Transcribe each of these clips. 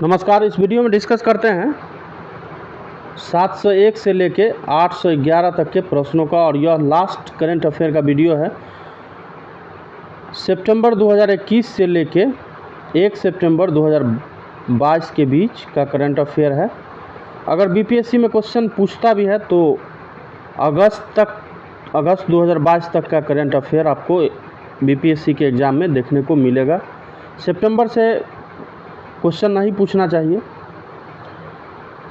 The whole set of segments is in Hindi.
नमस्कार। इस वीडियो में डिस्कस करते हैं 701 से लेके 811 तक के प्रश्नों का, और यह लास्ट करंट अफेयर का वीडियो है। सितंबर 2021 से लेके 1 सितंबर 2022 के बीच का करंट अफेयर है। अगर बीपीएससी में क्वेश्चन पूछता भी है तो अगस्त 2022 तक का करंट अफेयर आपको बीपीएससी के एग्ज़ाम में देखने को मिलेगा। सितंबर से क्वेश्चन नहीं पूछना चाहिए।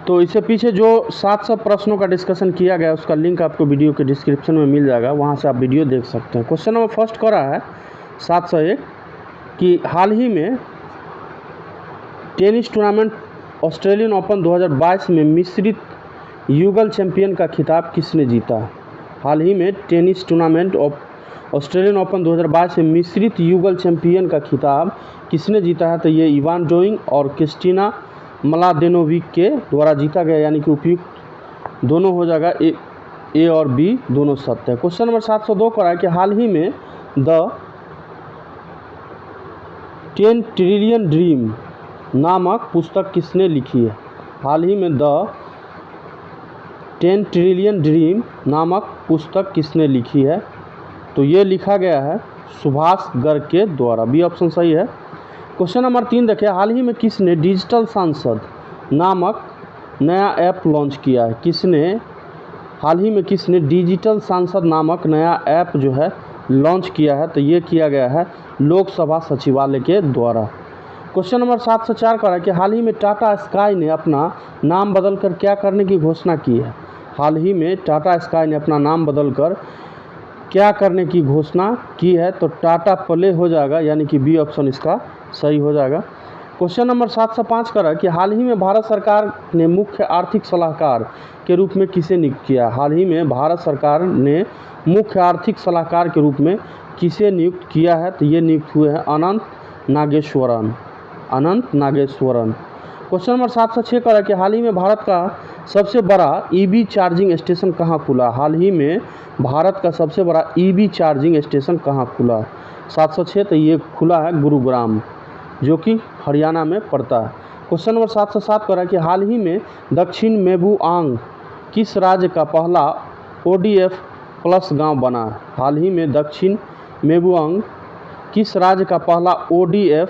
तो इससे पीछे जो 700 प्रश्नों का डिस्कशन किया गया उसका लिंक आपको वीडियो के डिस्क्रिप्शन में मिल जाएगा, वहां से आप वीडियो देख सकते हैं। क्वेश्चन नंबर फर्स्ट करा है 701 कि हाल ही में टेनिस टूर्नामेंट ऑस्ट्रेलियन ओपन 2022 में मिश्रित युगल चैंपियन का खिताब किसने जीता। हाल ही में टेनिस टूर्नामेंट ऑस्ट्रेलियन ओपन 2022 में मिश्रित युगल चैंपियन का खिताब किसने जीता है। तो ये इवान डोइंग और क्रिस्टीना मलादेनोविक के द्वारा जीता गया, यानी कि उपयुक्त दोनों हो जाएगा, ए और बी दोनों सत्य है। क्वेश्चन नंबर 702 करा है कि हाल ही में द 10 ट्रिलियन ड्रीम नामक पुस्तक किसने लिखी है। हाल ही में द 10 ट्रिलियन ड्रीम नामक पुस्तक किसने लिखी है। तो ये लिखा गया है सुभाष गर्ग के द्वारा, बी ऑप्शन सही है। क्वेश्चन नंबर 3 देखिए, हाल ही में किसने डिजिटल सांसद नामक नया ऐप लॉन्च किया है। हाल ही में किसने डिजिटल सांसद नामक नया ऐप जो है लॉन्च किया है। तो ये किया गया है लोकसभा सचिवालय के द्वारा। क्वेश्चन नंबर 704 का है कि हाल ही में टाटा स्काई ने अपना नाम बदलकर क्या करने की घोषणा की है। हाल ही में टाटा स्काई ने अपना नाम बदलकर क्या करने की घोषणा की है। तो टाटा प्ले हो जाएगा, यानी कि बी ऑप्शन इसका सही हो जाएगा। क्वेश्चन नंबर 705 का है कि हाल ही में भारत सरकार ने मुख्य आर्थिक सलाहकार के रूप में किसे नियुक्त किया। हाल ही में भारत सरकार ने मुख्य आर्थिक सलाहकार के रूप में किसे नियुक्त किया है। तो ये नियुक्त हुए हैं अनंत नागेश्वरन। क्वेश्चन नंबर 706 का है कि हाल ही में भारत का सबसे बड़ा ईवी चार्जिंग स्टेशन कहाँ खुला। हाल ही में भारत का सबसे बड़ा ईवी चार्जिंग स्टेशन कहाँ खुला। 706 तो ये खुला है गुरुग्राम, जो कि हरियाणा में पड़ता है। क्वेश्चन नंबर 707 का है कि हाल ही में दक्षिण मेबुआंग किस राज्य का पहला ODF प्लस गांव बना है। हाल ही में दक्षिण मेबुआंग किस राज्य का पहला ODF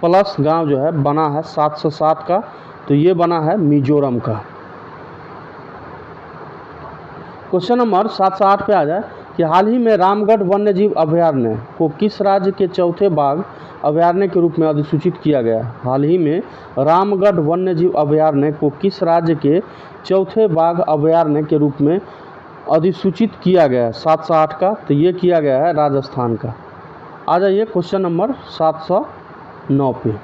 प्लस गांव जो है बना है 707 का। तो ये बना है मिजोरम का। क्वेश्चन नंबर 708 पे आ जाए कि हाल ही में रामगढ़ वन्यजीव अभयारण्य को किस राज्य के चौथे बाघ अभयारण्य के रूप में अधिसूचित किया गया। हाल ही में रामगढ़ वन्यजीव अभयारण्य को किस राज्य के चौथे बाघ अभयारण्य के रूप में अधिसूचित किया गया है 708 का। तो ये किया गया है राजस्थान का। आ जाइए क्वेश्चन नंबर 709 पे।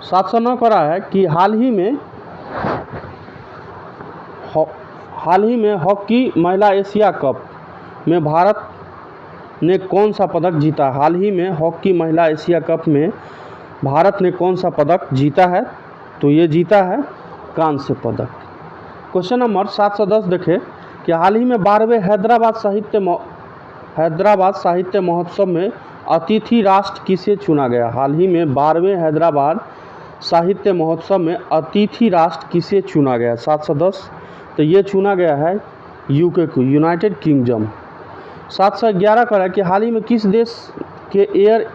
709 करा है कि हाल ही में हॉकी महिला एशिया कप में भारत ने कौन सा पदक जीता। हाल ही में हॉकी महिला एशिया कप में भारत ने कौन सा पदक जीता है। तो ये जीता है कांस्य पदक। क्वेश्चन नंबर 710 देखें कि हाल ही में 12वें हैदराबाद साहित्य महोत्सव में अतिथि राष्ट्र किसे चुना गया। हाल ही में 12वें हैदराबाद साहित्य महोत्सव में अतिथि राष्ट्र किसे चुना गया 710। तो ये चुना गया है यूके को, यूनाइटेड किंगडम। 711 का है कि हाल ही में किस देश के एयर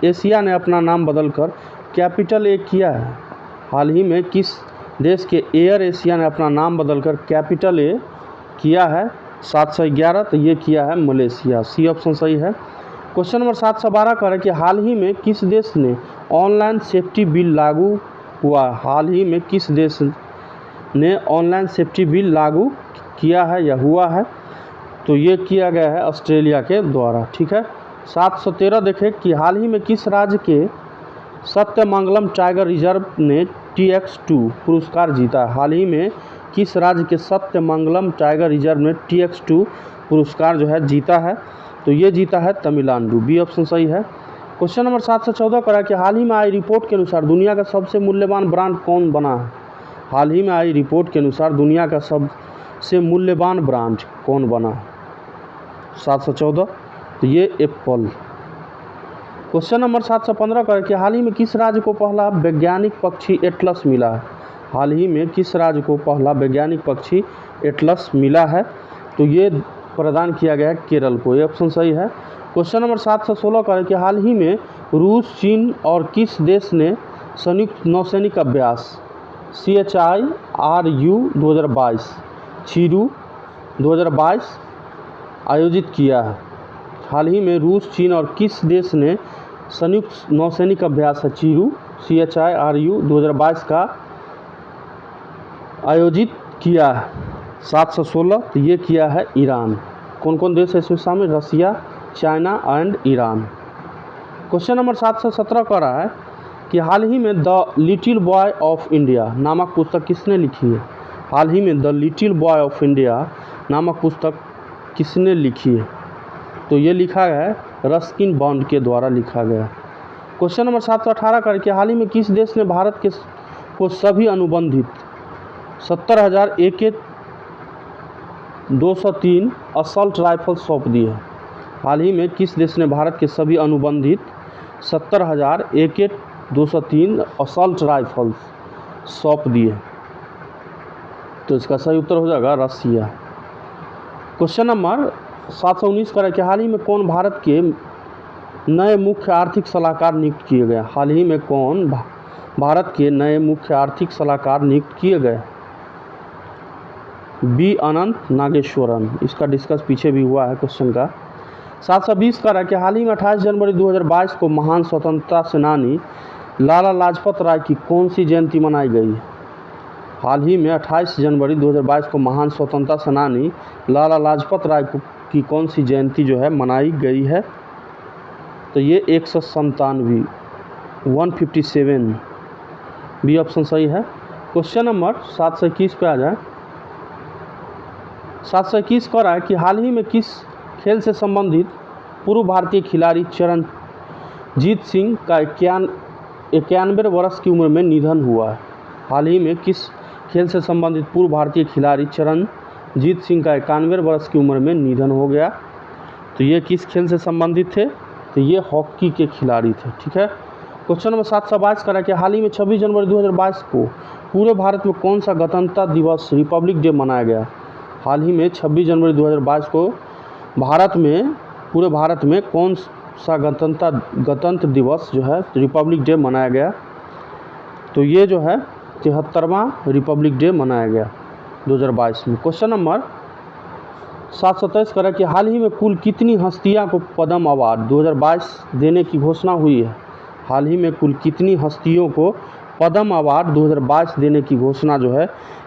एशिया ने अपना नाम बदलकर कैपिटल ए किया है। हाल ही में किस देश के एयर एशिया ने अपना नाम बदलकर कैपिटल ए किया है 711। तो ये किया है मलेशिया, सी ऑप्शन सही है। क्वेश्चन नंबर 712 का है कि हाल ही में किस देश ने ऑनलाइन सेफ्टी बिल लागू हुआ। हाल ही में किस देश ने ऑनलाइन सेफ्टी बिल लागू किया है या हुआ है। तो ये किया गया है ऑस्ट्रेलिया के द्वारा, ठीक है। 713 देखें कि हाल ही में किस राज्य के सत्यमंगलम टाइगर रिजर्व ने TX2 पुरस्कार जीता। हाल ही में किस राज्य के सत्यमंगलम टाइगर रिजर्व ने TX2 पुरस्कार जो है जीता है। तो ये जीता है तमिलनाडु, बी ऑप्शन सही है। क्वेश्चन नंबर 714 का है कि हाल ही में आई रिपोर्ट के अनुसार दुनिया का सबसे मूल्यवान ब्रांड कौन बना है। हाल ही में आई रिपोर्ट के अनुसार दुनिया का सबसे मूल्यवान ब्रांड कौन बना है 714। तो ये एप्पल। क्वेश्चन नंबर 715 का कि हाल ही में किस राज्य को पहला वैज्ञानिक पक्षी एटलस मिला है? हाल ही में किस राज्य को पहला वैज्ञानिक पक्षी एटलस मिला है? तो ये प्रदान किया गया है केरल को। ये ऑप्शन सही है। क्वेश्चन नंबर 716 का कि हाल ही में रूस, चीन और किस देश ने संयुक्त नौसैनिक अभ्यास CHIRU 2022 चीरू 2022 आयोजित किया है? हाल ही में रूस, चीन और किस देश ने संयुक्त नौसैनिक अभ्यास है चीरू CHIRU 2022 का आयोजित किया है? 716 तो ये किया है ईरान। कौन कौन देश है इसमें शामिल? Russia, China and Iran. Question number 717 का रहा है कि हाल ही में the little boy of India नामक पुस्तक किसने लिखी है? हाल ही में the little boy of India नामक पुस्तक किसने लिखी है? तो ये लिखा है रस्किन बॉन्ड के द्वारा लिखा गया। क्वेश्चन नंबर 718 का कि हाल ही में किस देश ने भारत के को सभी अनुबंधित 70,000 AK-203 असल्ट राइफल सौंप दी है? हाल ही में किस देश ने भारत के सभी अनुबंधित 70,000 AK-203 असल्ट राइफल्स सौंप दिए? तो इसका सही उत्तर हो जाएगा रसिया। क्वेश्चन नंबर 719 का कि हाल ही में कौन भारत के नए मुख्य आर्थिक सलाहकार नियुक्त किए गए? हाल ही में कौन भारत के नए मुख्य आर्थिक सलाहकार नियुक्त किए गए? बी अनंत नागेश्वरन। इसका डिस्कस पीछे भी हुआ है क्वेश्चन का। 720 का कि हाल ही में 28 जनवरी 2022 को महान स्वतंत्रता सेनानी लाला लाजपत राय की कौन सी जयंती मनाई गई? हाल ही में 28 जनवरी 2022 को महान स्वतंत्रता सेनानी लाला लाजपत राय की कौन सी जयंती जो है मनाई गई है? तो ये 197 157 बी ऑप्शन सही है। क्वेश्चन नंबर 721 पे आ जाए। 721 कह रहा है कि हाल ही में किस खेल से संबंधित पूर्व भारतीय खिलाड़ी चरणजीत सिंह का 91 वर्ष की उम्र में निधन हुआ है? हाल ही में किस खेल से संबंधित पूर्व भारतीय खिलाड़ी चरणजीत सिंह का 91 वर्ष की उम्र में निधन हो गया? तो ये किस खेल से संबंधित थे? तो ये हॉकी के खिलाड़ी थे। ठीक है। क्वेश्चन नंबर 722 करा कि हाल ही में 26 जनवरी 2022 को पूरे भारत में कौन सा गणतंत्र दिवस रिपब्लिक डे मनाया गया? हाल ही में 26 जनवरी 2022 को पूरे भारत में कौन सा गणतंत्र दिवस जो है रिपब्लिक डे मनाया गया? तो ये जो है 73वां रिपब्लिक डे मनाया गया 2022 में। क्वेश्चन नंबर 727 करें कि हाल ही में कुल कितनी हस्तियां को पद्म अवार्ड 2022 देने की घोषणा हुई है? हाल ही में कुल कितनी हस्तियों को पद्म अवार्ड 2022 देने की घोषणा जो है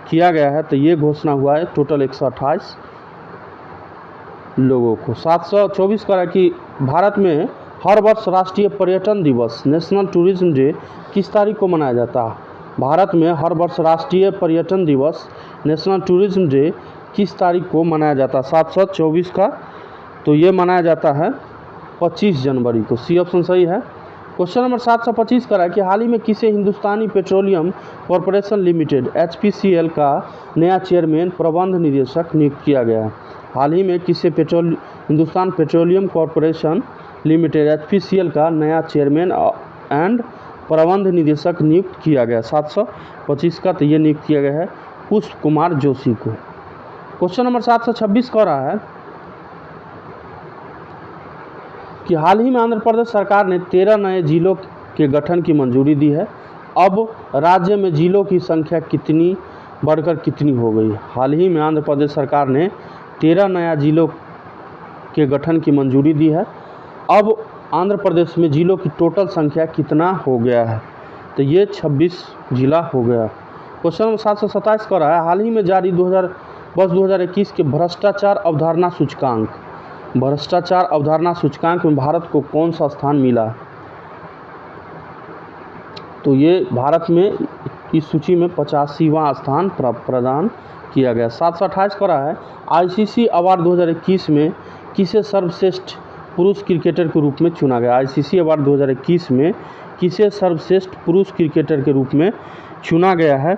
किया गया है? तो ये घोषणा हुआ है टोटल 128 लोगों को। 724 करें कि भारत में हर वर्ष राष्ट्रीय पर्यटन दिवस नेशनल टूरिज्म डे किस तारीख को मनाया जाता है? भारत में हर वर्ष राष्ट्रीय पर्यटन दिवस नेशनल टूरिज्म डे किस तारीख को मनाया जाता है? 724 का तो ये मनाया जाता है 25 जनवरी को। सी ऑप्शन सही है। क्वेश्चन नंबर 725 का है कि हाल ही में किसे हिंदुस्तानी पेट्रोलियम कॉरपोरेशन लिमिटेड HPCL का नया चेयरमैन प्रबंध निदेशक नियुक्त किया गया है? हाल ही में किसे Hindustan petroleum corporation limited HPCL का नया चेयरमैन एंड प्रबंध निदेशक नियुक्त किया गया? 725 का तो ये नियुक्त किया गया है पुष्प कुमार जोशी को। क्वेश्चन नंबर 726 कह रहा है कि हाल ही में आंध्र प्रदेश सरकार ने 13 नए जिलों के गठन की मंजूरी दी है। अब राज्य में जिलों की संख्या कितनी बढ़कर कितनी हो गई? हाल ही में आंध्र प्रदेश सरकार ने 13 नया जिलों के गठन की मंजूरी दी है। अब आंध्र प्रदेश में जिलों की टोटल संख्या कितना हो गया है? तो ये 26 जिला हो गया। क्वेश्चन नंबर 727 कह रहा है हाल ही में जारी 2021 के भ्रष्टाचार अवधारणा सूचकांक में भारत को कौन सा स्थान मिला? तो ये भारत में इस सूची में 85वां स्थान प्रदान किया गया। 728 का रहा है ICC अवार्ड 2021 में किसे सर्वश्रेष्ठ पुरुष क्रिकेटर के रूप में चुना गया? ICC अवार्ड 2021 में किसे सर्वश्रेष्ठ पुरुष क्रिकेटर के रूप में चुना गया है?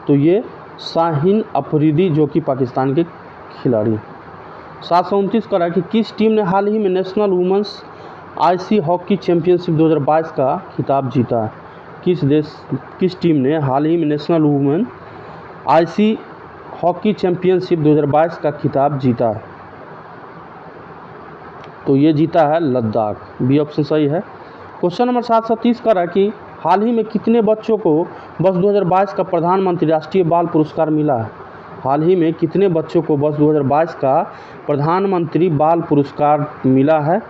तो ये शाहीन अफरीदी जो कि पाकिस्तान के खिलाड़ी। 729 का रहा कि किस टीम ने हाल ही में national women's IC hockey championship 2022 का खिताब जीता है? किस टीम ने हाल ही में national women IC hockey championship 2022 का खिताब जीता है? तो ये जीता है लद्दाख, बी ऑप्शन सही है। क्वेश्चन नंबर 730 कर रहा है कि हाल ही में कितने बच्चों को वर्ष 2022 का प्रधानमंत्री राष्ट्रीय बाल पुरस्कार मिला है? हाल ही में कितने बच्चों को वर्ष 2022 का प्रधानमंत्री बाल पुरस्कार मिला है?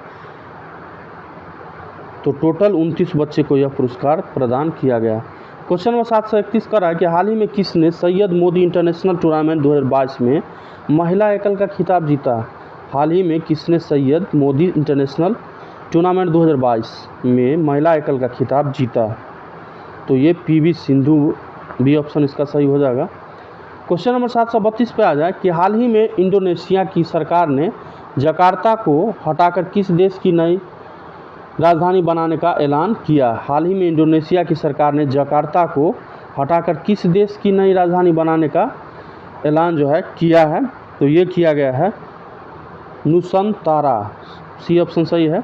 तो टोटल 29 बच्चे को यह पुरस्कार प्रदान किया गया। क्वेश्चन नंबर 731 कर रहा है कि हाल ही में किसने सैयद मोदी इंटरनेशनल टूर्नामेंट 2022 में महिला एकल का खिताब जीता? हाल ही में किसने सैयद मोदी इंटरनेशनल टूर्नामेंट 2022 में महिला एकल का खिताब जीता? तो ये पीवी सिंधु, बी ऑप्शन इसका सही हो जाएगा। क्वेश्चन नंबर 732 पे आ जाए कि हाल ही में इंडोनेशिया की सरकार ने जकार्ता को हटाकर किस देश की नई राजधानी बनाने का ऐलान किया? हाल ही में इंडोनेशिया की सरकार ने जकार्ता को हटाकर किस देश की नई राजधानी बनाने का ऐलान जो है किया है? तो ये किया गया है नुसंतारा, सी ऑप्शन सही है।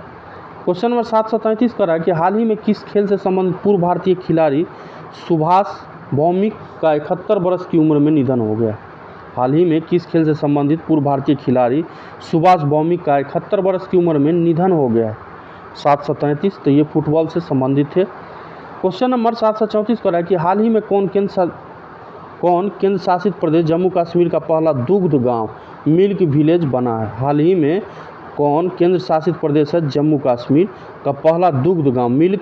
क्वेश्चन नंबर 733 कर रहा है कि हाल ही में किस खेल से संबंधित पूर्व भारतीय खिलाड़ी सुभाष भौमिक का 71 वर्ष की उम्र में निधन हो गया? हाल ही में किस खेल से संबंधित पूर्व भारतीय खिलाड़ी सुभाष भौमिक का 71 वर्ष की उम्र में निधन हो गया? 733, तो ये फुटबॉल से संबंधित है। क्वेश्चन नंबर 734 कर रहा है कि हाल ही में कौन केंद्र शासित प्रदेश जम्मू कश्मीर का पहला दुग्ध गांव मिल्क विलेज बना है? हाल ही में कौन केंद्र शासित प्रदेश है जम्मू कश्मीर का पहला दुग्ध गांव मिल्क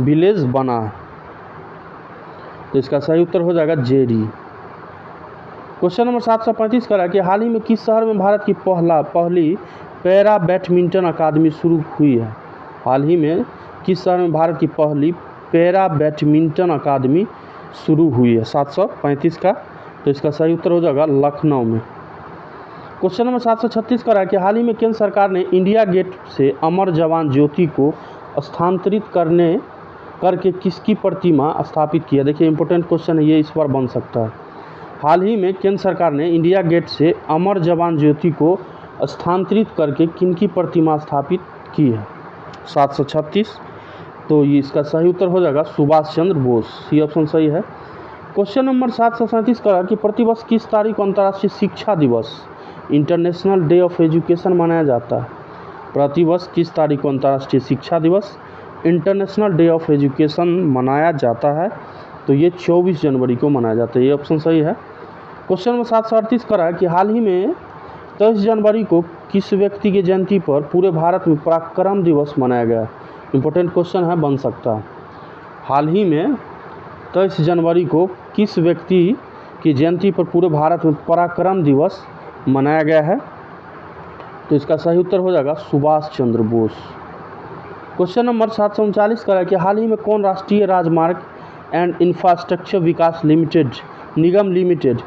विलेज बना है? तो इसका सही उत्तर हो जाएगा जेडी। क्वेश्चन नंबर 735 कर रहा है कि हाल ही में किस शहर में भारत की पहली पैरा बैडमिंटन अकादमी शुरू हुई है? हाल ही में किस शहर में भारत की पहली पैरा बैडमिंटन अकादमी शुरू हुई है? 735 का, तो इसका सही उत्तर हो जाएगा लखनऊ में। क्वेश्चन नंबर 736 का है कि हाल ही में केंद्र सरकार ने इंडिया गेट से अमर जवान ज्योति को स्थानांतरित करके किसकी प्रतिमा स्थापित किया? देखिए इंपॉर्टेंट क्वेश्चन है ये, इस बार बन सकता है। हाल ही में केंद्र सरकार ने इंडिया गेट से अमर जवान ज्योति को स्थानांतरित करके किनकी प्रतिमा स्थापित की है? 736, तो ये इसका सही उत्तर हो जाएगा सुभाष चंद्र बोस, सी ऑप्शन सही है। क्वेश्चन नंबर 737 का कि प्रतिवर्ष किस तारीख को अंतर्राष्ट्रीय शिक्षा दिवस इंटरनेशनल डे ऑफ एजुकेशन मनाया जाता है? प्रतिवर्ष किस तारीख को अंतर्राष्ट्रीय शिक्षा दिवस इंटरनेशनल डे ऑफ एजुकेशन मनाया जाता है? तो ये 24 जनवरी को मनाया जाता है, ये ऑप्शन सही है। क्वेश्चन नंबर 738 का है कि हाल ही में 23 जनवरी को किस व्यक्ति की जयंती पर पूरे भारत में पराक्रम दिवस मनाया गया? इंपॉर्टेंट क्वेश्चन है, बन सकता है। हाल ही में 23 जनवरी को किस व्यक्ति की जयंती पर पूरे भारत में पराक्रम दिवस मनाया गया है? तो इसका सही उत्तर हो जाएगा सुभाष चंद्र बोस। क्वेश्चन नंबर 739 का है कि हाल ही में कौन राष्ट्रीय राजमार्ग and infrastructure Vikas Nigam limited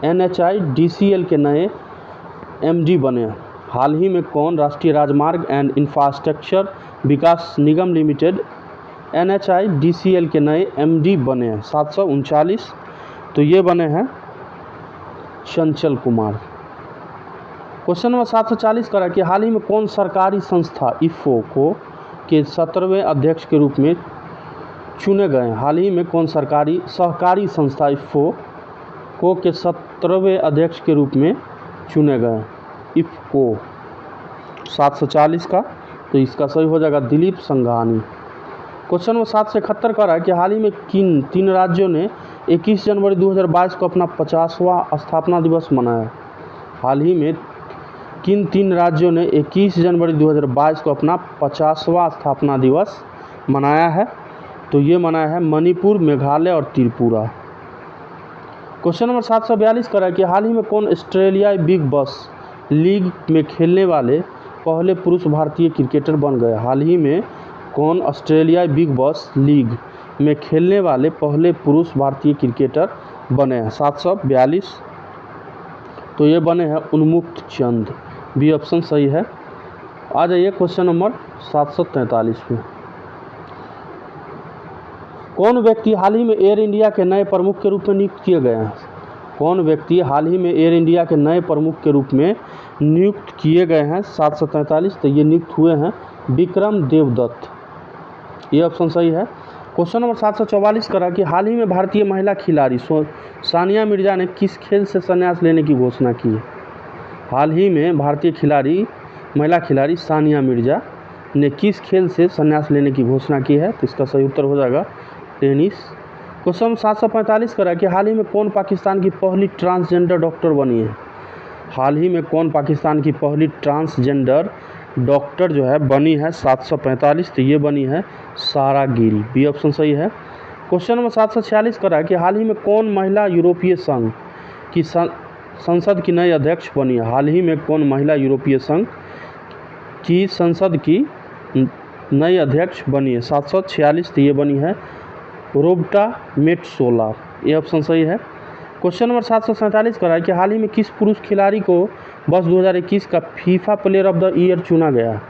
NHIDCL के नए MD बने? हाल ही में कौन राष्ट्रीय राजमार्ग and infrastructure Vikas Nigam limited NHIDCL के नए MD बने हैं? 739, तो ये बने हैं चंचल कुमार। क्वेश्चन नंबर 740 का है कि हाल ही में कौन सरकारी संस्था IFFO को के 17वें अध्यक्ष के रूप में चुने गए हैं? हाल ही में कौन सहकारी संस्था IFFO को के 17वें अध्यक्ष के रूप में चुने गए? IFFO 740 का, तो इसका सही हो जाएगा दिलीप संघानी। क्वेश्चन नंबर 771 का है कि हाल ही में किन 3 राज्यों ने 21 जनवरी 2022 को अपना 50वां स्थापना दिवस मनाया? हाल ही में किन 3 राज्यों ने 21 जनवरी 2022 को अपना 50वां स्थापना दिवस मनाया है? तो ये मनाया है मणिपुर, मेघालय और त्रिपुरा। क्वेश्चन नंबर 742 का है कि हाल ही में कौन ऑस्ट्रेलियाई बिग बॉस लीग में खेलने वाले पहले पुरुष भारतीय क्रिकेटर बन गए? हाल ही में कौन ऑस्ट्रेलियाई बिग बॉस लीग में खेलने वाले पहले पुरुष भारतीय क्रिकेटर बने हैं? 742, तो ये बने हैं उन्मुक्त चंद, बी ऑप्शन सही है। आ जाइए क्वेश्चन नंबर 743 पे। कौन व्यक्ति हाल ही में एयर इंडिया के नए प्रमुख के रूप में नियुक्त किए गए हैं? कौन व्यक्ति हाल ही में एयर इंडिया के नए प्रमुख के रूप में नियुक्त किए गए हैं? 743, तो ये नियुक्त हुए हैं विक्रम देवदत्त, ये ऑप्शन सही है। क्वेश्चन नंबर 744 करा कि हाल ही में भारतीय महिला खिलाड़ी सानिया मिर्जा ने किस खेल से संन्यास लेने की घोषणा की है। हाल ही में भारतीय महिला खिलाड़ी सानिया मिर्जा ने किस खेल से संन्यास लेने की घोषणा की है, तो इसका सही उत्तर हो जाएगा टेनिस। क्वेश्चन 745 करा कि हाल ही में कौन पाकिस्तान की पहली ट्रांसजेंडर डॉक्टर बनी है। हाल ही में कौन पाकिस्तान की पहली ट्रांसजेंडर डॉक्टर जो है बनी है 745, तो ये बनी है सारा गिरी, बी ऑप्शन सही है। क्वेश्चन नंबर 746 करा कि हाल ही में कौन महिला यूरोपीय संघ की संसद की नई अध्यक्ष बनी है। हाल ही में कौन महिला यूरोपीय संघ की संसद की नई अध्यक्ष बनी है 746, तो ये बनी है रोबर्टा मेट्सोला, ये ऑप्शन सही है। क्वेश्चन नंबर 747 करा है कि हाल ही में किस पुरुष खिलाड़ी को वर्ष 2021 का FIFA player of the year चुना गया।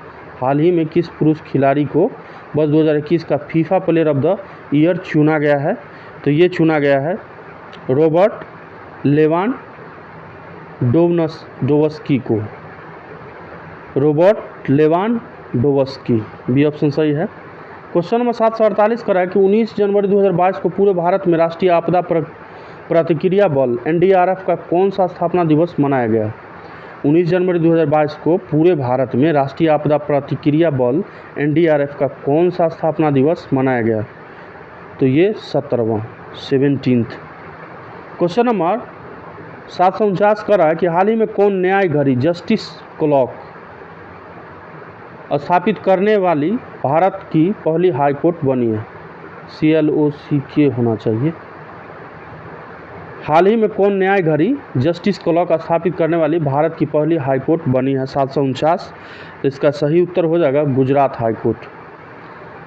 हाल ही में किस पुरुष खिलाड़ी को वर्ष 2021 का FIFA player of the year चुना गया है, तो ये चुना गया है रॉबर्ट लेवांडोव्स्की को, रॉबर्ट लेवांडोव्स्की, बी ऑप्शन सही है। क्वेश्चन नंबर 748 करा है कि 19 जनवरी 2022 को पूरे भारत में राष्ट्रीय आपदा प्रतिक्रिया बल एनडीआरएफ का कौन सा स्थापना दिवस मनाया गया। 19 जनवरी 2022 को पूरे भारत में राष्ट्रीय आपदा प्रतिक्रिया बल एनडीआरएफ का कौन सा स्थापना दिवस मनाया गया, तो ये 17th। क्वेश्चन नंबर 749 करा है कि हाल ही में कौन न्याय घड़ी जस्टिस क्लॉक स्थापित करने वाली भारत की पहली हाईकोर्ट बनी है। CLOCK होना चाहिए। हाल ही में कौन न्याय घड़ी जस्टिस क्लॉक स्थापित करने वाली भारत की पहली हाईकोर्ट बनी है 749, तो इसका सही उत्तर हो जाएगा गुजरात हाईकोर्ट।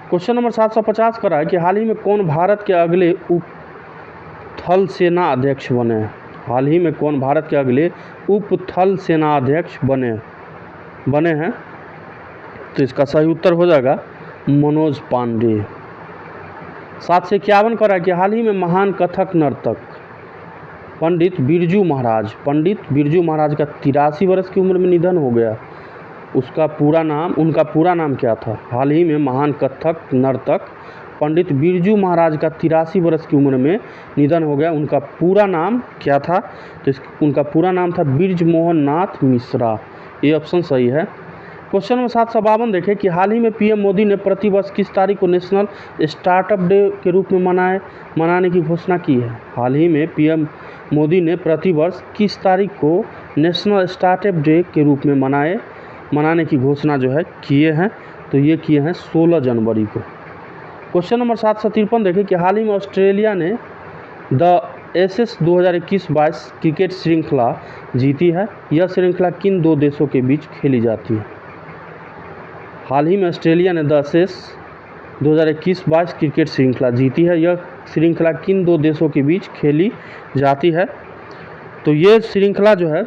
क्वेश्चन नंबर 750 करा है कि हाल ही में कौन भारत के अगले उप थल सेना अध्यक्ष बने हैं। हाल ही में कौन भारत के अगले उप थल सेना अध्यक्ष बने हैं, तो इसका सही उत्तर हो जाएगा मनोज पांडे। 751 करा कि हाल ही में महान कथक नर्तक पंडित बिरजू महाराज का 83 वर्ष की उम्र में निधन हो गया। उनका पूरा नाम क्या था। हाल ही में महान कथक नर्तक पंडित बिरजू महाराज का 83 वर्ष की उम्र में निधन हो गया। उनका पूरा नाम क्या था, तो उनका पूरा नाम था बिरज मोहन नाथ मिश्रा, ये ऑप्शन सही है। क्वेश्चन नंबर 752 देखें कि हाल ही में पीएम मोदी ने प्रतिवर्ष किस तारीख को नेशनल स्टार्टअप डे के रूप में मनाने की घोषणा की है। हाल ही में पीएम मोदी ने प्रतिवर्ष किस तारीख को नेशनल स्टार्टअप डे के रूप में मनाने की घोषणा जो है किए हैं, तो ये किए हैं 16 जनवरी को। क्वेश्चन नंबर 753 देखें कि हाल ही में ऑस्ट्रेलिया ने द एशेज 2021-22 क्रिकेट श्रृंखला जीती है। यह श्रृंखला किन दो देशों के बीच खेली जाती है। हाल ही में ऑस्ट्रेलिया ने द एशेज 2021-22 क्रिकेट श्रृंखला जीती है। यह श्रृंखला किन दो देशों के बीच खेली जाती है, तो ये श्रृंखला जो है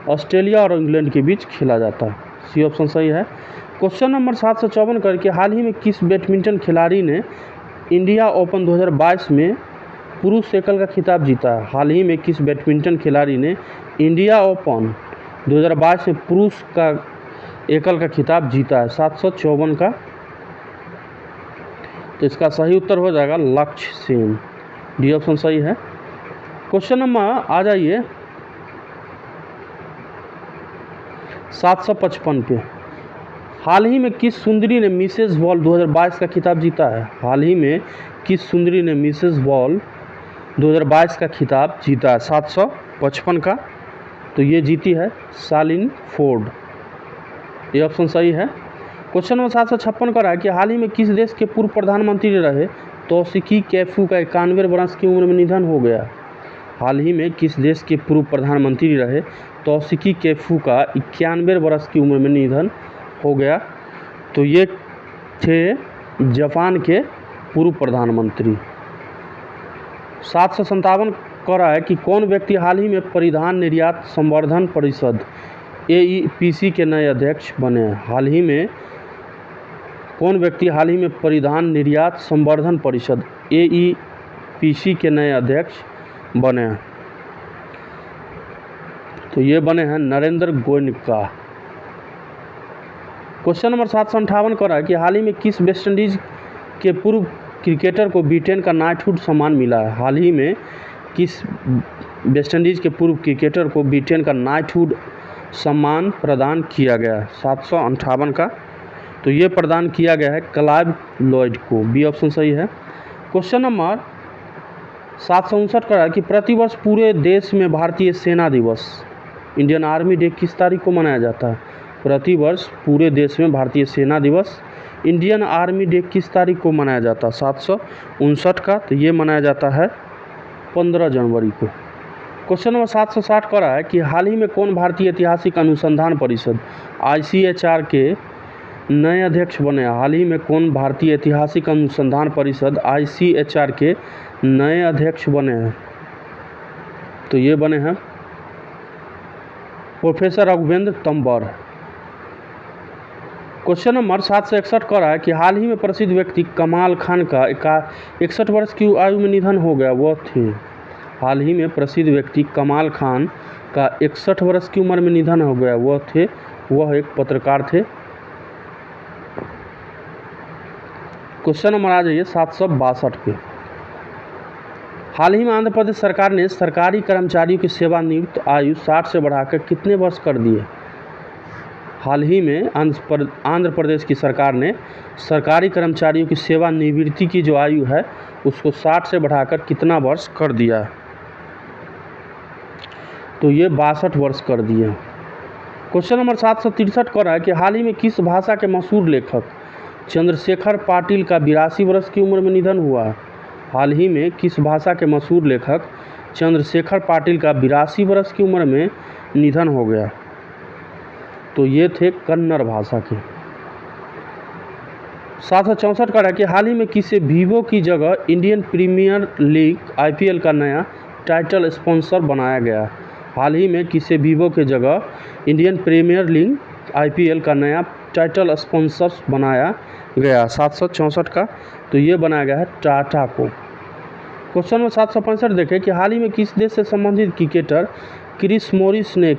ऑस्ट्रेलिया और इंग्लैंड के बीच खेला जाता है, सी ऑप्शन सही है। क्वेश्चन नंबर 754 करके हाल ही में किस बैडमिंटन खिलाड़ी ने इंडिया ओपन 2022 में पुरुष एकल का खिताब जीता है। हाल ही में किस बैडमिंटन खिलाड़ी ने इंडिया ओपन 2022 में पुरुष का एकल का खिताब जीता है 754 का, तो इसका सही उत्तर हो जाएगा लक्ष्य सेन, डी ऑप्शन सही है। क्वेश्चन नंबर आ जाइए 755 पे। हाल ही में किस सुंदरी ने मिसेस वॉल 2022 का खिताब जीता है। हाल ही में किस सुंदरी ने मिसेस वॉल 2022 का खिताब जीता है 755 का, तो ये जीती है शालिन फोर्ड, ये ऑप्शन सही है। क्वेश्चन नंबर 756 का है कि हाल ही में किस देश के पूर्व प्रधानमंत्री रहे तौसिकी कैफू का 91 वर्ष की उम्र में निधन हो गया। हाल ही में किस देश के पूर्व प्रधानमंत्री रहे तौसिकी कैफू का 91 वर्ष की उम्र में निधन हो गया, तो ये थे जापान के पूर्व प्रधानमंत्री। 757 का रहा है कि कौन व्यक्ति हाल ही में परिधान निर्यात संवर्धन परिषद AEPC के नए अध्यक्ष बने हैं। हाल ही में कौन व्यक्ति हाल ही में परिधान निर्यात संवर्धन परिषद AEPC के नए अध्यक्ष बने हैं, तो ये बने हैं नरेंद्र गोयनका। क्वेश्चन नंबर 758 कर रहा है कि हाल ही में किस वेस्ट इंडीज के पूर्व क्रिकेटर को ब्रिटेन का नाइटहुड सम्मान मिला है? हाल ही में किस वेस्ट इंडीज के पूर्व क्रिकेटर को ब्रिटेन का नाइटहुड सम्मान प्रदान किया गया है? 758 का तो ये प्रदान किया गया है क्लाइव लॉयड को। बी ऑप्शन सही है। क्वेश्चन नंबर 759 का है कि प्रतिवर्ष पूरे देश में भारतीय सेना दिवस इंडियन आर्मी डे किस तारीख को मनाया जाता है? प्रतिवर्ष पूरे देश में भारतीय सेना दिवस इंडियन आर्मी डे किस तारीख को मनाया जाता है? 759 का तो ये मनाया जाता है 15 जनवरी को। क्वेश्चन नंबर 760 का रहा है कि हाल ही में कौन भारतीय ऐतिहासिक अनुसंधान परिषद ICHR के नए अध्यक्ष बने हैं? हाल ही में कौन भारतीय ऐतिहासिक अनुसंधान परिषद ICHR के नए अध्यक्ष बने हैं? तो ये बने हैं professor Raghuvendra Tanwar. Question number 761 का रहा है कि हाल ही में प्रसिद्ध व्यक्ति कमाल खान का 61 वर्ष की आयु में निधन हो गया, वह थे? हाल ही में प्रसिद्ध व्यक्ति कमाल खान का 61 वर्ष की उम्र में निधन हो गया, वह थे? वह एक पत्रकार थे। क्वेश्चन नंबर आ जाइए 762 पे। हाल ही में आंध्र प्रदेश सरकार ने सरकारी कर्मचारियों की सेवानिवृत्त आयु 60 से बढ़ाकर कितने वर्ष कर दी है? हाल ही में आंध्र प्रदेश की सरकार ने सरकारी कर्मचारियों की सेवानिवृत्ति की जो आयु है उसको 60 से बढ़ाकर कितना वर्ष कर दिया है? तो ये 62 वर्ष कर दिए। क्वेश्चन नंबर 763 कर रहा है कि हाल ही में किस भाषा के मशहूर लेखक चंद्रशेखर पाटिल का 82 वर्ष की उम्र में निधन हुआ है? हाल ही में किस भाषा के मशहूर लेखक चंद्रशेखर पाटिल का 82 वर्ष की उम्र में निधन हो गया? तो ये थे कन्नड़ भाषा के। 764 का है कि हाल ही में किसे वीवो की जगह इंडियन प्रीमियर लीग IPL का नया टाइटल स्पॉन्सर बनाया गया? हाल ही में किसे वीवो के जगह इंडियन प्रीमियर लीग IPL का नया टाइटल स्पॉन्सर बनाया गया? 764 का तो ये बनाया गया है टाटा को। क्वेश्चन नंबर 765 देखें कि हाल ही में किस देश से संबंधित क्रिकेटर क्रिस मॉरिस ने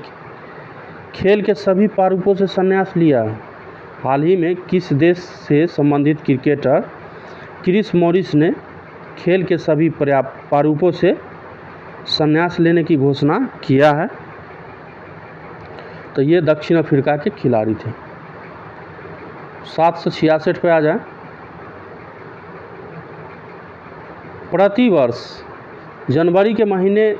खेल के सभी प्रारूपों से संन्यास लिया? हाल ही में किस देश से संबंधित क्रिकेटर क्रिस मॉरिस ने खेल के सभी प्रारूपों से संन्यास लेने की घोषणा किया है? तो ये दक्षिण अफ्रीका के खिलाड़ी थे। 766 पे आ जाए। प्रतिवर्ष जनवरी के महीने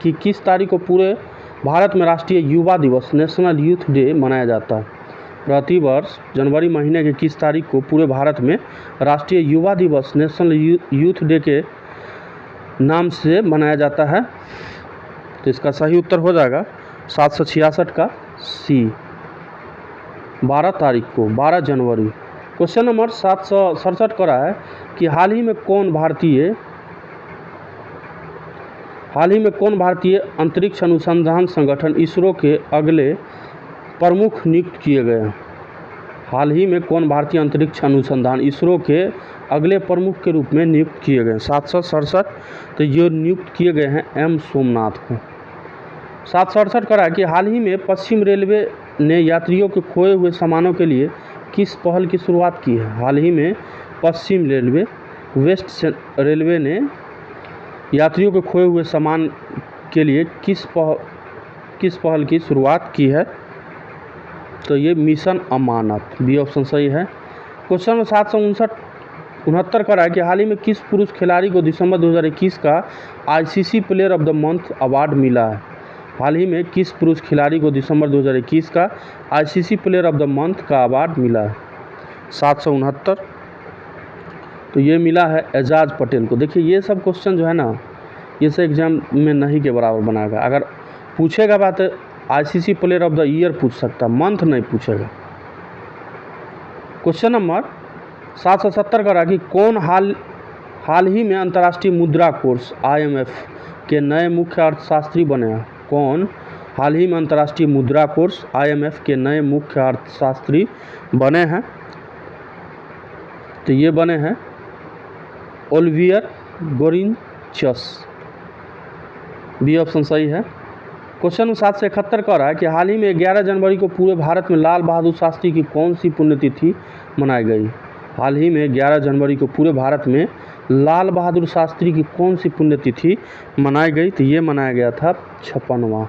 की किस तारीख को पूरे भारत में राष्ट्रीय युवा दिवस नेशनल यूथ डे मनाया जाता है? प्रतिवर्ष जनवरी महीने के किस तारीख को पूरे भारत में राष्ट्रीय युवा दिवस नेशनल यूथ डे के नाम से मनाया जाता है? तो इसका सही उत्तर हो जाएगा 766 का C, 12 तारीख को, 12 जनवरी। क्वेश्चन नंबर 767 कर रहा है कि हाल ही में कौन भारतीय अंतरिक्ष अनुसंधान संगठन इसरो के अगले प्रमुख नियुक्त किए गए हैं? हाल ही में कौन भारतीय अंतरिक्ष अनुसंधान इसरो के अगले प्रमुख के रूप में नियुक्त किए गए हैं? 767 तो ये नियुक्त किए गए हैं M सोमनाथ को। 768 का है कि हाल ही में पश्चिम रेलवे ने यात्रियों के खोए हुए सामानों के लिए किस पहल की शुरुआत की है? हाल ही में पश्चिम रेलवे वेस्ट रेलवे ने यात्रियों के खोए हुए सामान के लिए किस पहल की शुरुआत की है? तो ये मिशन अमानत, बी ऑप्शन सही है। क्वेश्चन नंबर 769 का है कि हाल ही में किस पुरुष खिलाड़ी को दिसंबर 2021 का ICC player of the month award मिला है? हाल ही में किस पुरुष खिलाड़ी को दिसंबर 2021 का ICC player of the month का अवार्ड मिला है? 769 तो ये मिला है एजाज पटेल को। देखिए ये सब क्वेश्चन जो है ना ये सब एग्जाम में नहीं के बराबर बनाएगा। अगर पूछेगा बात ICC player of the year पूछ सकता, मंथ नहीं पूछेगा। क्वेश्चन नंबर 770 का कि कौन हाल ही में अंतर्राष्ट्रीय मुद्रा कोष IMF के नए मुख्य अर्थशास्त्री बने हैं? कौन हाल ही में अंतर्राष्ट्रीय मुद्रा कोष IMF के नए मुख्य अर्थशास्त्री बने हैं? तो ये बने हैं ओलिवियर गोरिंचस, बी ऑप्शन सही है। क्वेश्चन 771 कह रहा है कि हाल ही में 11 जनवरी को पूरे भारत में लाल बहादुर शास्त्री की कौन सी पुण्यतिथि मनाई गई। हाल ही में 11 जनवरी को पूरे भारत में लाल बहादुर शास्त्री की कौन सी पुण्यतिथि मनाई गई, तो ये मनाया गया था 56वां।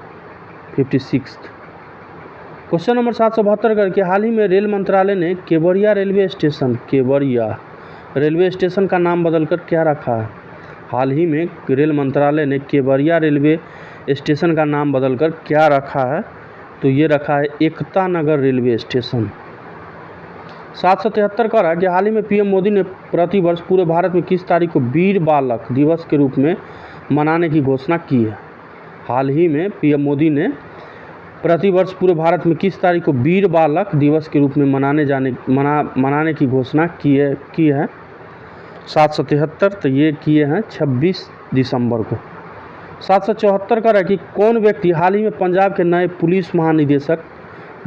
क्वेश्चन नंबर 772 करके हाल ही में रेल मंत्रालय ने केवड़िया रेलवे स्टेशन का नाम बदलकर क्या रखा है। हाल ही में रेल मंत्रालय ने केवड़िया रेलवे स्टेशन का नाम बदलकर क्या रखा है, तो ये रखा है एकता नगर रेलवे स्टेशन। 773 का रहा है कि हाल ही में पीएम मोदी ने प्रतिवर्ष पूरे भारत में किस तारीख को वीर बालक दिवस के रूप में मनाने की घोषणा की है। हाल ही में पीएम मोदी ने प्रतिवर्ष पूरे भारत में किस तारीख को वीर बालक दिवस के रूप में मनाने की घोषणा की है। 773 तो ये किए हैं 26 दिसंबर को। 774 का है कि कौन व्यक्ति हाल ही में पंजाब के नए पुलिस महानिदेशक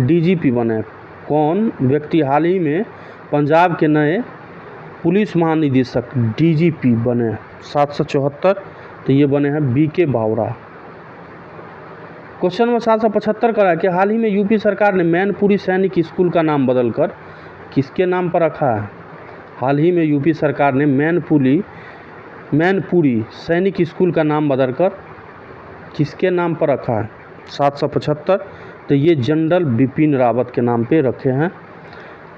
डीजीपी बने। कौन व्यक्ति हाल ही में पंजाब के नए पुलिस महानिदेशक डीजीपी बने। 774 तो ये बने हैं बीके बावरा। क्वेश्चन नंबर 775 का है कि हाल ही में यूपी सरकार ने मैनपुरी सैनिक स्कूल का नाम बदलकर किसके नाम पर रखा है। हाल ही में यूपी सरकार ने मैनपुरी सैनिक स्कूल का नाम बदलकर किसके नाम पर रखा है। 775 तो ये जनरल बिपिन रावत के नाम पे रखे हैं,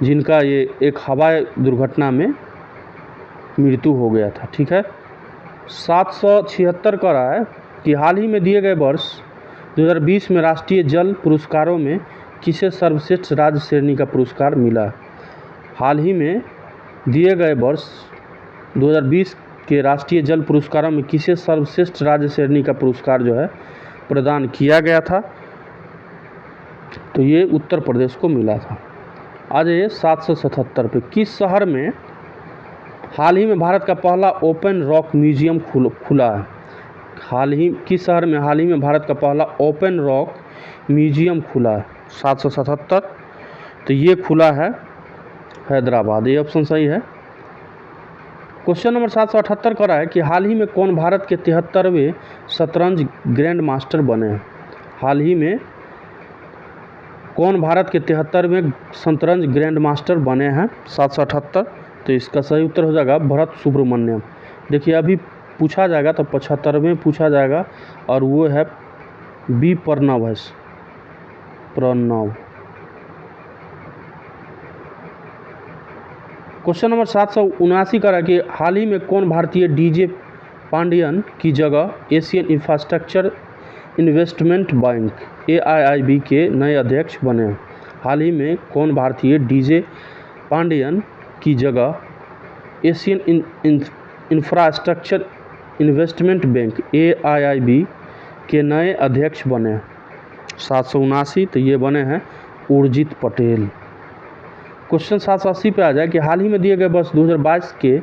जिनका ये एक हवाई दुर्घटना में मृत्यु हो गया था। ठीक है। 776 का रहा है कि हाल ही में दिए गए वर्ष 2020 में राष्ट्रीय जल पुरस्कारों में किसे सर्वश्रेष्ठ राज्य श्रेणी का पुरस्कार मिला। हाल ही में दिए गए वर्ष 2020 के राष्ट्रीय जल पुरस्कारों में किसे सर्वश्रेष्ठ राज्य श्रेणी का पुरस्कार जो है प्रदान किया गया था, तो ये उत्तर प्रदेश को मिला था। आज ये 777 पे किस शहर में हाल ही में भारत का पहला ओपन रॉक म्यूजियम खुला है। किस शहर में हाल ही में भारत का पहला ओपन रॉक म्यूजियम खुला है। 777 तो ये खुला है हैदराबाद, ये ऑप्शन सही है। क्वेश्चन नंबर 778 का है कि हाल ही में कौन भारत के 73वें शतरंज ग्रैंड मास्टर बने हैं। हाल ही में कौन भारत के 73वें शतरंज ग्रैंड मास्टर बने हैं। 778 तो इसका सही उत्तर हो जाएगा भरत सुब्रमण्यम। देखिए अभी पूछा जाएगा तो 75वें पूछा जाएगा और वो है बी प्रणव। क्वेश्चन नंबर 779 का है कि हाल ही में कौन भारतीय डीजे पांडियन की जगह Asian infrastructure investment bank AIIB के नए अध्यक्ष बने। हाल ही में कौन भारतीय डीजे पांडियन की जगह Asian infrastructure investment bank AIIB के नए अध्यक्ष बने। 779 तो ये बने हैं उर्जित पटेल। क्वेश्चन 780 पे आ जाए कि हाल ही में दिए गए वर्ष 2022 के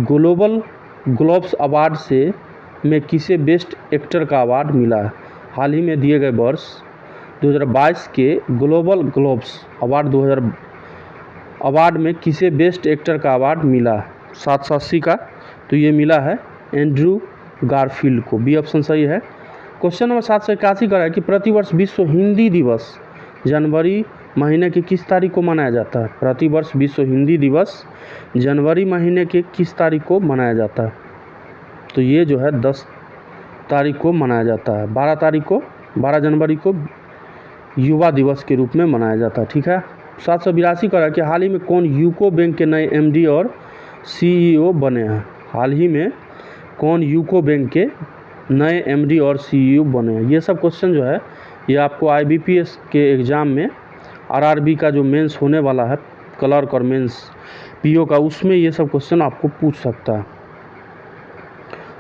ग्लोबल ग्लोब्स अवार्ड में किसे बेस्ट एक्टर का अवार्ड मिला है। हाल ही में दिए गए वर्ष 2022 के ग्लोबल ग्लोब्स अवार्ड में किसे बेस्ट एक्टर का अवार्ड मिला है। 780 का तो ये मिला है एंड्रू गारफील्ड को, बी ऑप्शन सही है। क्वेश्चन नंबर 781 का है कि प्रतिवर्ष विश्व हिंदी दिवस जनवरी महीने की किस तारीख को मनाया जाता है। प्रतिवर्ष विश्व हिंदी दिवस जनवरी महीने के किस तारीख को मनाया जाता है, तो ये जो है 10 तारीख को मनाया जाता है। 12 जनवरी को युवा दिवस के रूप में मनाया जाता है। ठीक है। 782 का है कि हाल ही में कौन यूको बैंक के नए MD और CEO बने हैं। हाल ही में कौन यूको बैंक के नए MD और CEO बने हैं। ये सब क्वेश्चन जो है ये आपको IBPS के एग्ज़ाम में RRB का जो मेंस होने वाला है क्लर्क और मेंस PO का, उसमें ये सब क्वेश्चन आपको पूछ सकता है।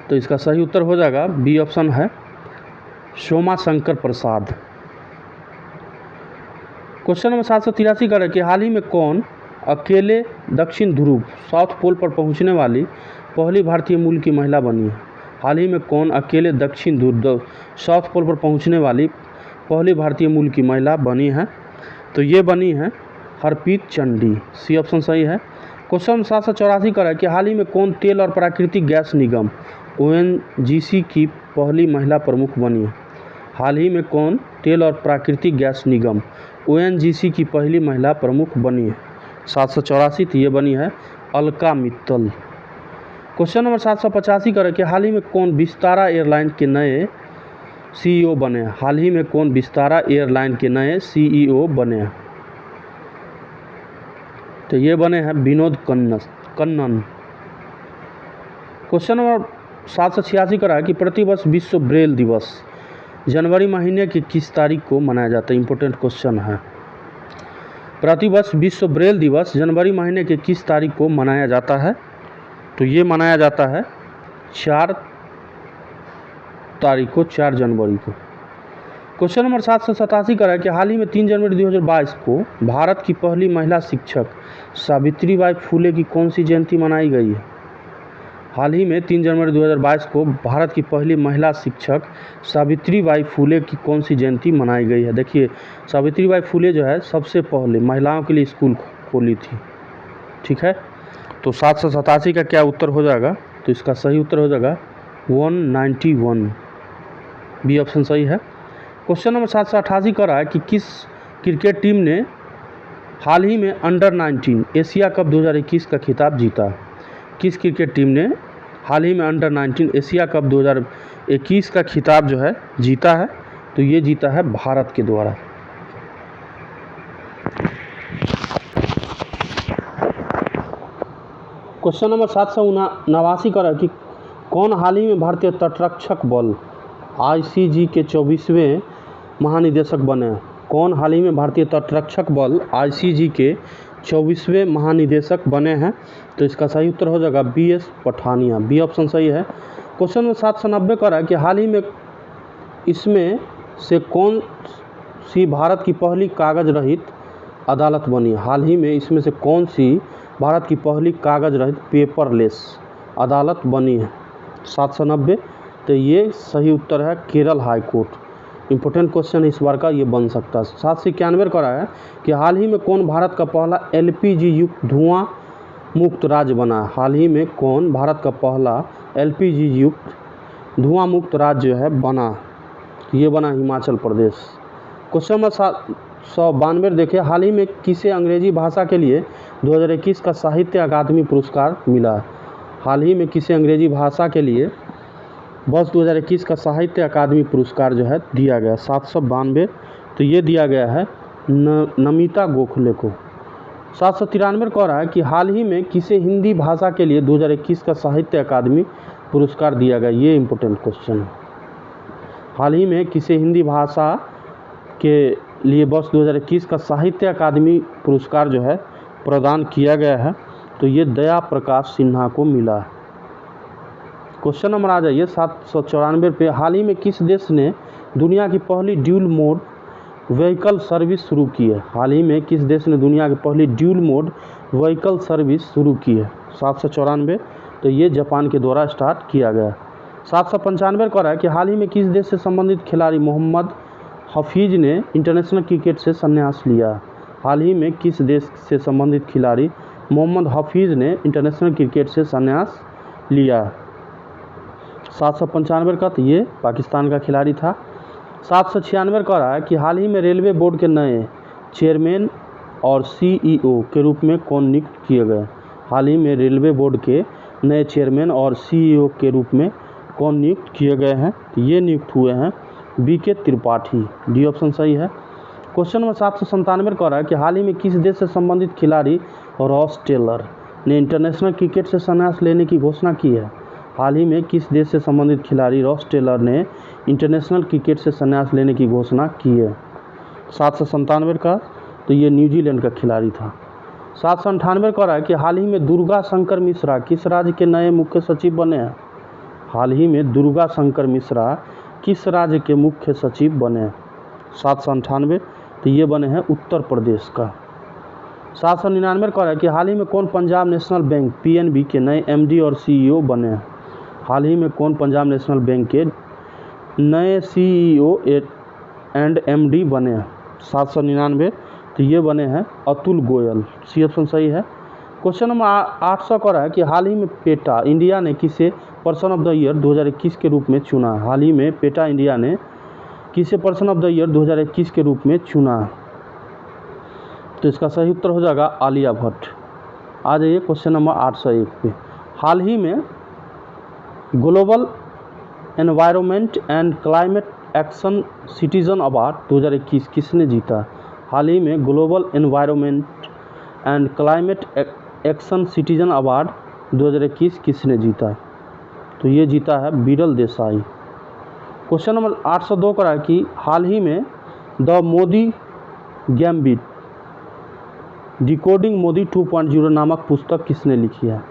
तो इसका सही उत्तर हो जाएगा बी ऑप्शन है सोमा शंकर प्रसाद। क्वेश्चन नंबर 783 का है कि हाल ही में कौन अकेले दक्षिण ध्रुव साउथ पोल पर पहुंचने वाली पहली भारतीय मूल की महिला बनी है। हाल ही में कौन अकेले दक्षिण ध्रुव साउथ पोल पर पहुंचने वाली पहली भारतीय मूल की महिला बनी है, तो ये बनी है हरप्रीत चंडी, सी ऑप्शन सही है। क्वेश्चन 784 का है कि हाल ही में कौन तेल और प्राकृतिक गैस निगम ONGC की पहली महिला प्रमुख बनी है। हाल ही में कौन तेल और प्राकृतिक गैस निगम ONGC की पहली महिला प्रमुख बनी है? 784। तो ये बनी है अलका मित्तल। क्वेश्चन नंबर 785 करें कि हाल ही में कौन विस्तारा एयरलाइन के नए CEO बने हैं? हाल ही में कौन विस्तारा एयरलाइन के नए CEO बने हैं? तो ये बने हैं विनोद कन्नन। क्वेश्चन नंबर 786 का है कि प्रतिवर्ष विश्व ब्रेल दिवस जनवरी महीने की किस तारीख को मनाया जाता है? इंपॉर्टेंट क्वेश्चन है। प्रतिवर्ष विश्व ब्रेल दिवस जनवरी महीने के किस तारीख को मनाया जाता है? तो ये मनाया जाता है 4 तारीख को, 4 जनवरी को। क्वेश्चन नंबर 787 का है कि हाल ही में 3 जनवरी 2022 को भारत की पहली महिला शिक्षक सावित्रीबाई फुले की कौन सी जयंती मनाई गई है? हाल ही में 3 जनवरी 2022 को भारत की पहली महिला शिक्षक सावित्रीबाई फुले की कौन सी जयंती मनाई गई है? देखिए, सावित्रीबाई फुले जो है सबसे पहले महिलाओं के लिए स्कूल खोली थी। ठीक है, तो 787 का क्या उत्तर हो जाएगा? तो इसका सही उत्तर हो जाएगा 191, बी ऑप्शन सही है। क्वेश्चन नंबर 788 कर रहा है कि किस क्रिकेट टीम ने हाल ही में अंडर-19 एशिया कप 2021 का खिताब जीता? किस क्रिकेट टीम ने हाल ही में अंडर-19 एशिया कप 2021 का खिताब जो है जीता है? तो ये जीता है भारत के द्वारा। क्वेश्चन नंबर 789 का है कि कौन हाल ही में भारतीय तटरक्षक बल ICG के 24वें महानिदेशक बने हैं? कौन हाल ही में भारतीय तटरक्षक बल ICG के 24वें महानिदेशक बने हैं? तो इसका सही उत्तर हो जाएगा BS पठानिया, बी ऑप्शन सही है। क्वेश्चन में 790 का है कि हाल ही में इसमें से कौन सी भारत की पहली कागज रहित अदालत बनी? हाल ही में इसमें से कौन सी भारत की पहली कागज रहित पेपरलेस अदालत बनी है? 790। तो ये सही उत्तर है Kerala high court. Important question इस बार का ये बन सकता है। 791 का है कि हाल ही में कौन भारत का पहला LPG युक्त धुआं मुक्त राज्य बना है? हाल ही में कौन भारत का पहला LPG युक्त धुआं मुक्त राज्य जो है बना? ये बना हिमाचल प्रदेश। क्वेश्चन नंबर 792 देखिए, हाल ही में किसे अंग्रेजी भाषा के लिए 2021 का साहित्य अकादमी पुरस्कार मिला? हाल ही में किसे अंग्रेजी भाषा के लिए वर्ष 2021 का साहित्य अकादमी पुरस्कार जो है दिया गया? 792। तो ये दिया गया है नमिता गोखले को। 793 कह रहा है कि हाल ही में किसे हिंदी भाषा के लिए 2021 का साहित्य अकादमी पुरस्कार दिया गया? ये इंपॉर्टेंट क्वेश्चन है। हाल ही में किसे हिंदी भाषा के लिए वर्ष 2021 का साहित्य अकादमी पुरस्कार जो है प्रदान किया गया है? तो ये दया प्रकाश सिन्हा को मिला है। क्वेश्चन नंबर आ जाइए 794 पे, हाल ही में किस देश ने दुनिया की पहली ड्यूल मोड व्हीकल सर्विस शुरू की है? हाल ही में किस देश ने दुनिया की पहली ड्यूल मोड व्हीकल सर्विस शुरू की है? 794। तो ये जापान के द्वारा स्टार्ट किया गया। 795 का है कि हाल ही में किस देश से संबंधित खिलाड़ी मोहम्मद हफीज ने इंटरनेशनल क्रिकेट से संन्यास लिया? हाल ही में किस देश से संबंधित खिलाड़ी मोहम्मद हफीज ने इंटरनेशनल क्रिकेट से संन्यास लिया? 795 का, तो ये पाकिस्तान का खिलाड़ी था। 796 का रहा है कि हाल ही में रेलवे बोर्ड के नए चेयरमैन और CEO के रूप में कौन नियुक्त किए गए? हाल ही में रेलवे बोर्ड के नए चेयरमैन और CEO के रूप में कौन नियुक्त किए गए हैं? ये नियुक्त हुए हैं BK त्रिपाठी, डी ऑप्शन सही है। क्वेश्चन नंबर 797 का रहा है कि हाल ही में किस देश से संबंधित खिलाड़ी रॉस टेलर ने इंटरनेशनल क्रिकेट से संन्यास लेने की घोषणा की है? हाल ही में किस देश से संबंधित खिलाड़ी रॉस टेलर ने इंटरनेशनल क्रिकेट से संन्यास लेने की घोषणा की है? 797 का, तो ये न्यूजीलैंड का खिलाड़ी था। 798 का रहा है कि हाल ही में दुर्गा शंकर मिश्रा किस राज्य के नए मुख्य सचिव बने हैं? हाल ही में दुर्गा शंकर मिश्रा किस राज्य के मुख्य सचिव बने हैं? 798। तो ये बने हैं उत्तर प्रदेश का। 799 का है कि हाल ही में कौन पंजाब नेशनल बैंक PNB के नए MD और CEO बने हैं? हाल ही में कौन पंजाब नेशनल बैंक के नए CEO एंड MD बने हैं? 799। तो ये बने हैं अतुल गोयल, सी ऑप्शन सही है। क्वेश्चन नंबर 800 का है कि हाल ही में पेटा इंडिया ने किसे पर्सन ऑफ द ईयर 2021 के रूप में चुना? हाल ही में पेटा इंडिया ने किसे पर्सन ऑफ द ईयर 2021 के रूप में चुना? तो इसका सही उत्तर हो जाएगा आलिया भट्ट। आ जाइए क्वेश्चन नंबर 801 पे। हाल ही में global environment and climate action citizen award 2021 किसने जीता? हाल ही में global environment and climate action citizen award 2021 किसने जीता? तो ये जीता है बिरल देसाई। क्वेश्चन नंबर 802 का है कि हाल ही में the Modi gambit decoding Modi 2.0 नामक पुस्तक किसने लिखी है?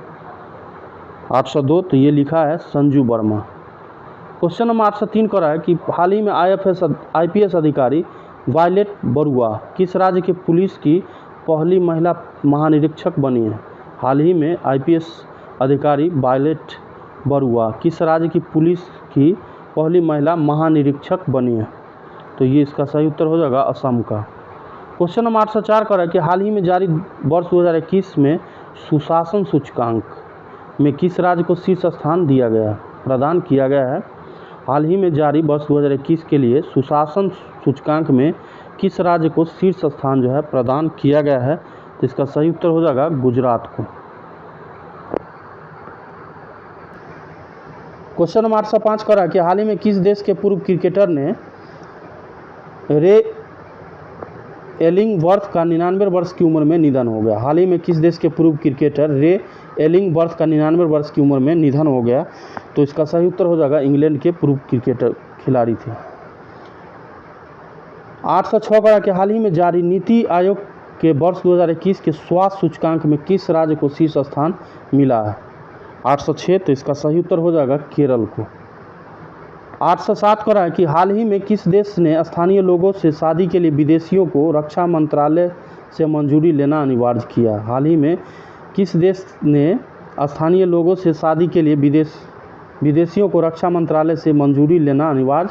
802 तो ये लिखा है संजू वर्मा। क्वेश्चन नंबर 803 का है कि हाल ही में IPS अधिकारी वायलेट बरुआ किस राज्य के पुलिस की पहली महिला महानिरीक्षक बनी है? हाल ही में IPS अधिकारी वायलेट बरुआ किस राज्य की पुलिस की पहली महिला महानिरीक्षक बनी है? तो ये इसका सही उत्तर हो जाएगा असम का। क्वेश्चन नंबर 804 का है कि हाल ही में जारी वर्ष 2021 में सुशासन सूचकांक में किस राज्य को शीर्ष स्थान दिया गया प्रदान किया गया है? हाल ही में जारी वर्ष 2021 के लिए सुशासन सूचकांक में किस राज्य को शीर्ष स्थान जो है प्रदान किया गया है? तो इसका सही उत्तर हो जाएगा गुजरात को। क्वेश्चन नंबर 805 का है कि हाल ही में किस देश के पूर्व क्रिकेटर ने रे एलिंगवर्थ का 99 वर्ष की उम्र में निधन हो गया? हाल ही में किस देश के पूर्व क्रिकेटर रे एलिंगवर्थ का 99 वर्ष की उम्र में निधन हो गया? तो इसका सही उत्तर हो जाएगा इंग्लैंड के पूर्व क्रिकेटर खिलाड़ी थे। 806 का कि हाल ही में जारी नीति आयोग के वर्ष 2021 के स्वास्थ्य सूचकांक में किस राज्य को शीर्ष स्थान मिला है? 806 तो इसका सही उत्तर हो जाएगा केरल को। 807 का है कि हाल ही में किस देश ने स्थानीय लोगों से शादी के लिए विदेशियों को रक्षा मंत्रालय से मंजूरी लेना अनिवार्य किया? हाल ही में किस देश ने स्थानीय लोगों से शादी के लिए विदेशियों को रक्षा मंत्रालय से मंजूरी लेना अनिवार्य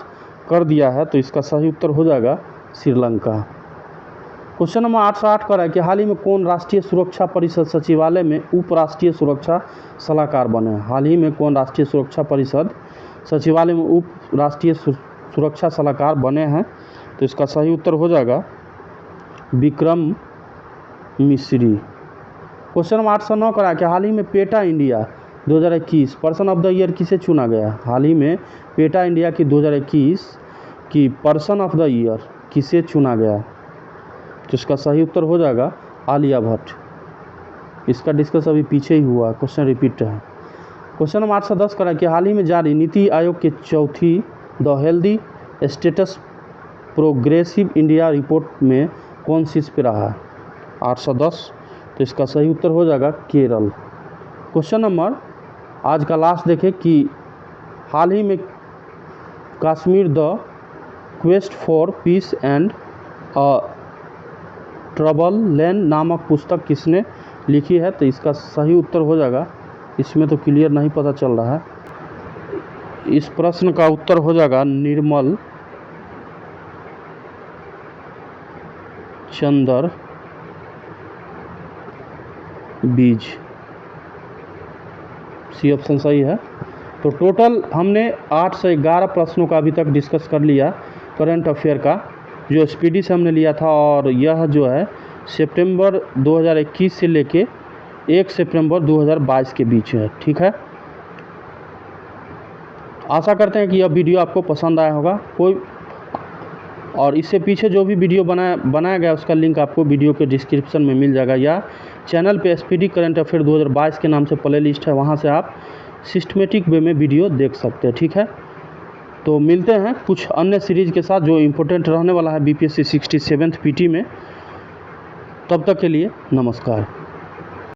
कर दिया है? तो इसका सही उत्तर हो जाएगा श्रीलंका। क्वेश्चन नंबर 808 का है कि हाल ही में कौन राष्ट्रीय सुरक्षा परिषद सचिवालय में उप राष्ट्रीय सुरक्षा सलाहकार बने? हाल ही में कौन राष्ट्रीय सुरक्षा परिषद सचिवालय में उप राष्ट्रीय सुरक्षा सलाहकार बने हैं? तो इसका सही उत्तर हो जाएगा विक्रम मिश्री। क्वेश्चन नंबर 809 का है कि हाल ही में PETA India 2021 person of the year किसे चुना गया? हाल ही में पेटा इंडिया की 2021 की पर्सन ऑफ द ईयर किसे चुना गया? तो इसका सही उत्तर हो जाएगा आलिया भट्ट। इसका डिस्कस अभी पीछे ही हुआ, क्वेश्चन रिपीट है। क्वेश्चन नंबर 810 का है कि हाल ही में जारी नीति आयोग के चौथी the healthy status progressive India report में कौन शीर्ष पे रहा है? 810 तो इसका सही उत्तर हो जाएगा केरल। क्वेश्चन नंबर आज का लास्ट देखें कि हाल ही में Kashmir the quest for piece and trouble land नामक पुस्तक किसने लिखी है? तो इसका सही उत्तर हो जाएगा, इसमें तो क्लियर नहीं पता चल रहा है, इस प्रश्न का उत्तर हो जाएगा निर्मल चंद्र बीज। सी ऑप्शन सही है। तो टोटल हमने 8 से 11 प्रश्नों का अभी तक डिस्कस कर लिया करंट अफेयर का, जो स्पीडी से हमने लिया था, और यह जो है सितंबर 2021 से लेके 1 सितंबर 2022 के बीच है। ठीक है, आशा करते हैं कि यह वीडियो आपको पसंद आया होगा। और इससे पीछे जो भी वीडियो बनाया गया उसका लिंक आपको वीडियो के डिस्क्रिप्शन में मिल जाएगा, या चैनल पे स्पीडी करंट अफेयर 2022 के नाम से प्ले लिस्ट है, वहाँ से आप सिस्टमेटिक वे में वीडियो देख सकते हैं। ठीक है, तो मिलते हैं कुछ अन्य सीरीज़ के साथ जो इम्पोर्टेंट रहने वाला है BPSC 67th PT में। तब तक के लिए नमस्कार।